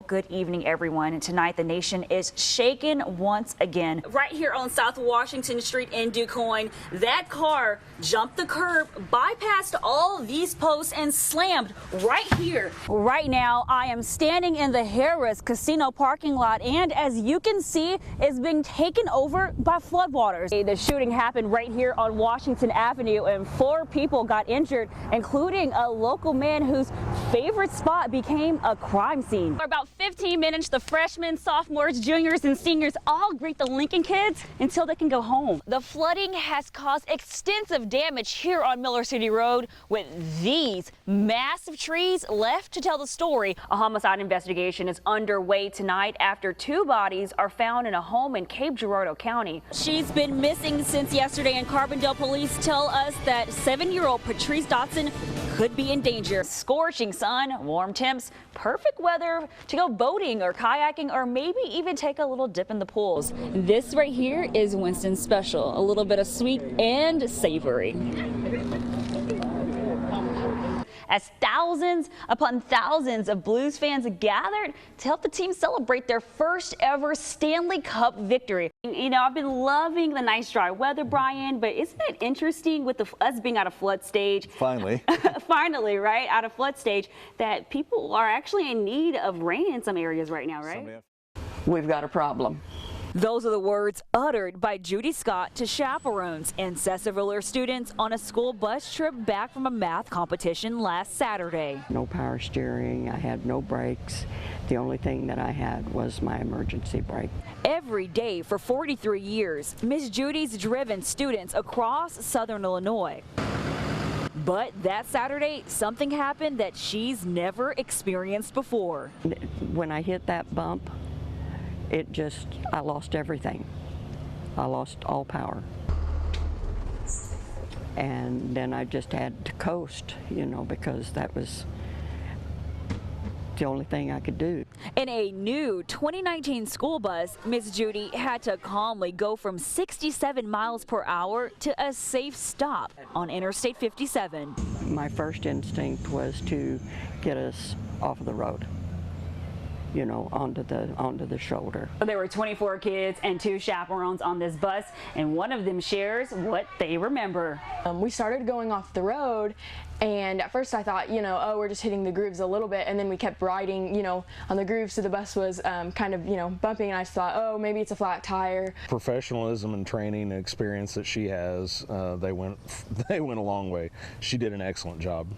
Good evening, everyone. And tonight, the nation is shaken once again. Right here on South Washington Street in DuQuoin, that car jumped the curb, bypassed all these posts, and slammed right here. Right now, I am standing in the Harrah's Casino parking lot, and as you can see, it's being taken over by floodwaters. The shooting happened right here on Washington Avenue, and 4 people got injured, including a local man whose favorite spot became a crime scene. For about 15 minutes, the freshmen, sophomores, juniors, and seniors all greet the Lincoln kids until they can go home. The flooding has caused extensive damage here on Miller City Road, with these massive trees left to tell the story. A homicide investigation is underway tonight after 2 bodies are found in a home in Cape Girardeau County. She's been missing since yesterday, and Carbondale police tell us that 7-year-old Patrice Dotson could be in danger. Scorching sun, warm temps, perfect weather to go boating or kayaking, or maybe even take a little dip in the pools. This right here is Winston's special, a little bit of sweet and savory. As thousands upon thousands of Blues fans gathered to help the team celebrate their first ever Stanley Cup victory. You know, I've been loving the nice dry weather, Brian, but isn't it interesting with us being out of flood stage? Finally. Finally, right? Out of flood stage, that people are actually in need of rain in some areas right now, right? We've got a problem. Those are the words uttered by Judy Scott to chaperones and Cessaviller students on a school bus trip back from a math competition last Saturday. No power steering, I had no brakes. The only thing that I had was my emergency brake. Every day for 43 years, Miss Judy's driven students across Southern Illinois. But that Saturday, something happened that she's never experienced before. When I hit that bump, I lost everything. I lost all power. And then I just had to coast, you know, because that was the only thing I could do. In a new 2019 school bus, Miss Judy had to calmly go from 67 miles per hour to a safe stop on Interstate 57. My first instinct was to get us off of the road, you know, onto the shoulder. There were 24 kids and 2 chaperones on this bus, and one of them shares what they remember. We started going off the road, and at first I thought, you know, oh, we're just hitting the grooves a little bit, and then we kept riding, you know, on the grooves, so the bus was kind of, you know, bumping, and I just thought, oh, maybe it's a flat tire. Professionalism and training and experience that she has, they went a long way. She did an excellent job.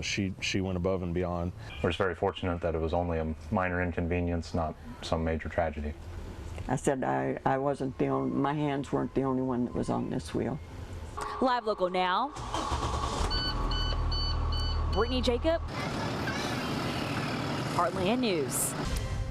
She went above and beyond. We're just very fortunate that it was only a minor inconvenience, not some major tragedy. I said I wasn't the only, my hands weren't the only one that was on this wheel. Live Local now, Brittany Jacob, Heartland News.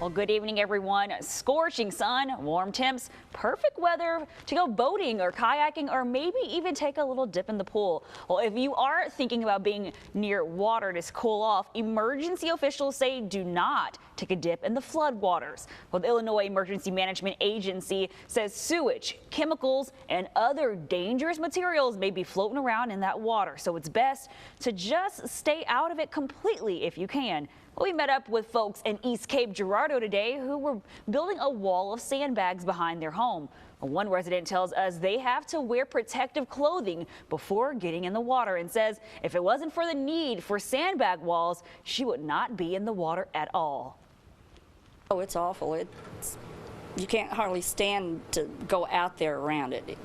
Well, good evening, everyone. Scorching sun, warm temps, perfect weather to go boating or kayaking, or maybe even take a little dip in the pool. Well, if you are thinking about being near water to cool off, emergency officials say do not take a dip in the flood waters. Well, the Illinois Emergency Management Agency says sewage, chemicals, and other dangerous materials may be floating around in that water, so it's best to just stay out of it completely if you can. We met up with folks in East Cape Girardeau today who were building a wall of sandbags behind their home. One resident tells us they have to wear protective clothing before getting in the water, and says if it wasn't for the need for sandbag walls, she would not be in the water at all. Oh, it's awful. You can't hardly stand to go out there around it.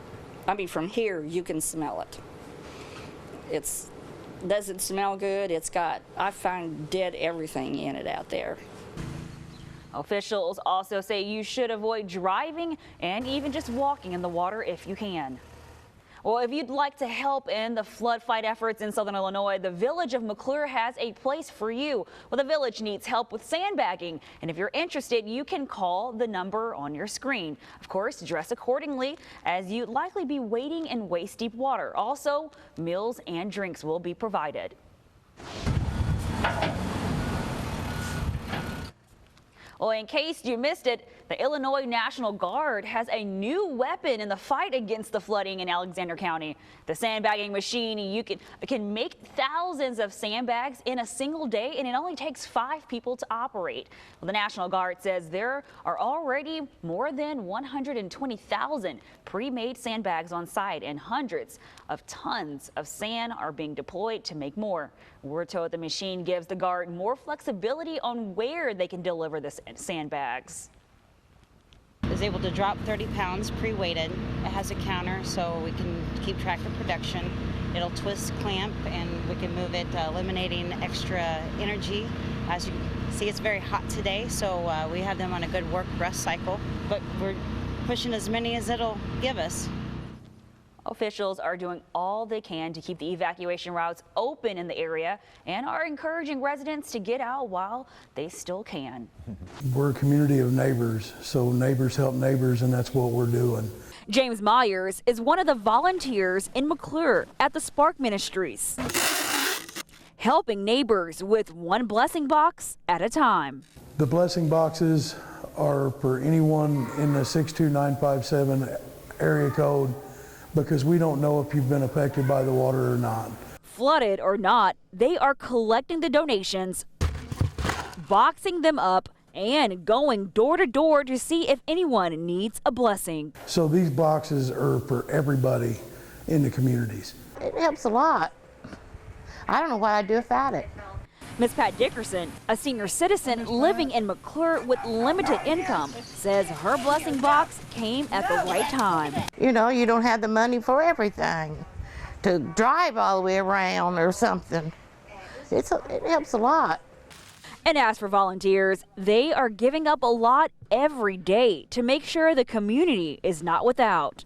I mean, from here you can smell it. It doesn't smell good. I find dead everything in it out there. Officials also say you should avoid driving and even just walking in the water if you can. Well, if you'd like to help in the flood fight efforts in Southern Illinois, the village of McClure has a place for you. Well, the village needs help with sandbagging, and if you're interested, you can call the number on your screen. Of course, dress accordingly, as you'd likely be wading in waist-deep water. Also, meals and drinks will be provided. Well, in case you missed it, the Illinois National Guard has a new weapon in the fight against the flooding in Alexander County. The sandbagging machine can make thousands of sandbags in a single day, and it only takes 5 people to operate. Well, the National Guard says there are already more than 120,000 pre-made sandbags on site, and hundreds of tons of sand are being deployed to make more. We're told the machine gives the Guard more flexibility on where they can deliver the sandbags. Is able to drop 30 pounds pre-weighted. It has a counter so we can keep track of production. It'll twist, clamp, and we can move it, eliminating extra energy. As you can see, it's very hot today, so we have them on a good work rest cycle, but we're pushing as many as it'll give us. Officials are doing all they can to keep the evacuation routes open in the area and are encouraging residents to get out while they still can. We're a community of neighbors, so neighbors help neighbors, and that's what we're doing. James Myers is one of the volunteers in McClure at the Spark Ministries, helping neighbors with one blessing box at a time. The blessing boxes are for anyone in the 62957 area code, because we don't know if you've been affected by the water or not. Flooded or not, they are collecting the donations, boxing them up, and going door to door to see if anyone needs a blessing. So these boxes are for everybody in the communities. It helps a lot. I don't know what I'd do without it. Ms. Pat Dickerson, a senior citizen living in McClure with limited income, says her blessing box came at the right time. You know, you don't have the money for everything to drive all the way around or something. It helps a lot. And as for volunteers, they are giving up a lot every day to make sure the community is not without.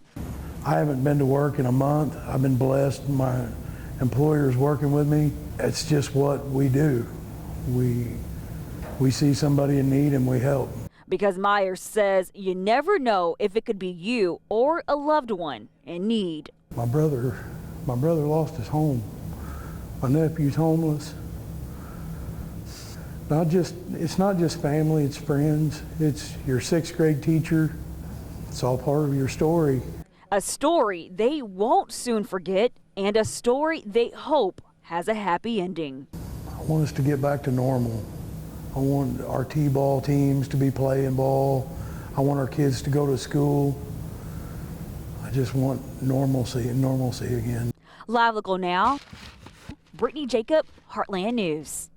I haven't been to work in a month. I've been blessed. My employer's working with me. It's just what we do. We see somebody in need and we help. Because Myers says you never know if it could be you or a loved one in need. My brother lost his home. My nephew's homeless. It's not just family, it's friends. It's your 6th grade teacher. It's all part of your story. A story they won't soon forget, and a story they hope has a happy ending. I want us to get back to normal. I want our T-ball teams to be playing ball. I want our kids to go to school. I just want normalcy again. Live Local Now, Brittany Jacob, Heartland News.